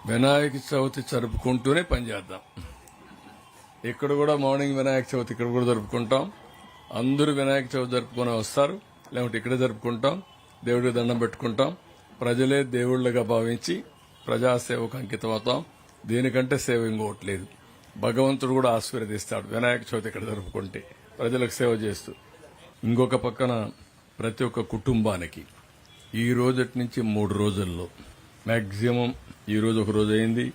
వినాయక చవితి జరుపుకుంటూనే పనిచేద్దాం. ఇక్కడ కూడా మార్నింగ్ వినాయక చవితి ఇక్కడ కూడా జరుపుకుంటాం. అందరూ వినాయక చవితి జరుపుకొని వస్తారు, లేకుంటే ఇక్కడే జరుపుకుంటాం. దేవుడికి దండం పెట్టుకుంటాం. ప్రజలే దేవుళ్లుగా భావించి ప్రజాసేవకు అంకితం అవుతాం. దీనికంటే సేవ ఇంకోట్లేదు. భగవంతుడు కూడా ఆశీర్వదిస్తాడు వినాయక చవితి ఇక్కడ జరుపుకుంటే, ప్రజలకు సేవ చేస్తూ. ఇంకొక పక్కన ప్రతి ఒక్క కుటుంబానికి ఈ రోజటి నుంచి 3 రోజుల్లో మాక్సిమం, ఈ రోజు ఒక రోజు అయింది,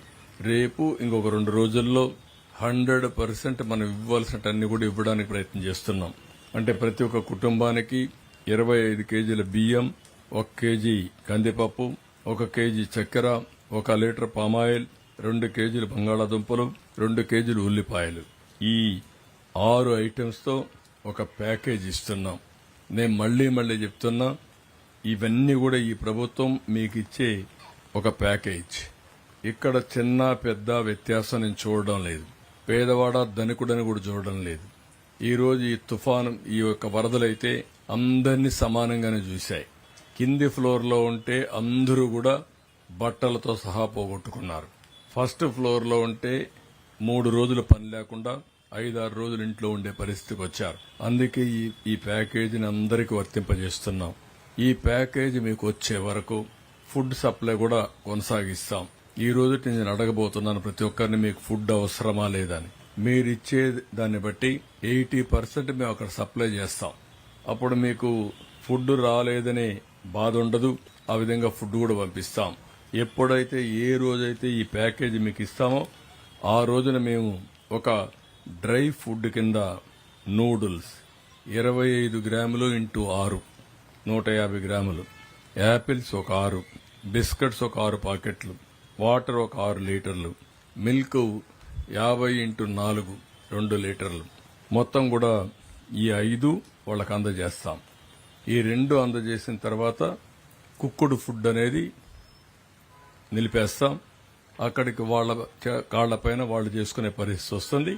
రేపు ఇంకొక 2 రోజుల్లో 100% మనం ఇవ్వాల్సినవన్నీ కూడా ఇవ్వడానికి ప్రయత్నం చేస్తున్నాం. అంటే ప్రతి ఒక్క కుటుంబానికి 25 కేజీల బియ్యం, 1 కేజీ కందిపప్పు, 1 కేజీ చక్కెర, 1 లీటర్ పామాయిల్, 2 కేజీలు బంగాళాదుంపలు, 2 కేజీలు ఉల్లిపాయలు, ఈ 6 ఐటమ్స్ తో ఒక ప్యాకేజ్ ఇస్తున్నాం. నేను మళ్లీ చెప్తున్నా, ఇవన్నీ కూడా ఈ ప్రభుత్వం మీకు ఇచ్చే ఒక ప్యాకేజ్. ఇక్కడ చిన్న పెద్ద వ్యత్యాసం నేను చూడడం లేదు. పేదవాడ ధనికుడని కూడా చూడడం లేదు. ఈ రోజు ఈ తుఫాను, ఈ యొక్క వరదలైతే అందరినీ సమానంగానే చూశాయి. కింది ఫ్లోర్ లో ఉంటే అందరూ కూడా బట్టలతో సహా పోగొట్టుకున్నారు. ఫస్ట్ ఫ్లోర్ లో ఉంటే 3 రోజులు పని లేకుండా 5-6 రోజులు ఇంట్లో ఉండే పరిస్థితికి వచ్చారు. అందుకే ఈ ప్యాకేజీని అందరికీ వర్తింపజేస్తున్నాం. ఈ ప్యాకేజీ మీకు వచ్చే వరకు ఫుడ్ సప్లై కూడా కొనసాగిస్తాం. ఈ రోజు నేను అడగబోతున్నాను ప్రతి ఒక్కరిని, మీకు ఫుడ్ అవసరమా లేదని. మీరిచ్చే దాన్ని బట్టి 80% మేము అక్కడ సప్లై చేస్తాం. అప్పుడు మీకు ఫుడ్ రాలేదనే బాధ ఉండదు. ఆ విధంగా ఫుడ్ కూడా పంపిస్తాం. ఎప్పుడైతే ఏ రోజైతే ఈ ప్యాకేజీ మీకు ఇస్తామో ఆ రోజున మేము ఒక డ్రై ఫుడ్ కింద నూడిల్స్ 25 గ్రాములు ఇంటూ 6 150 గ్రాములు, యాపిల్స్ ఒక 6, బిస్కెట్స్ ఒక 6 పాకెట్లు, వాటర్ ఒక 6 లీటర్లు, మిల్క్ 50 ఇంటూ 4 2 లీటర్లు, మొత్తం కూడా ఈ 5 వాళ్ళకి అందజేస్తాం. ఈ 2 అందజేసిన తర్వాత కుక్కుడు ఫుడ్ అనేది నిలిపేస్తాం. అక్కడికి వాళ్ళ కాళ్లపైన వాళ్ళు చేసుకునే పరిస్థితి వస్తుంది.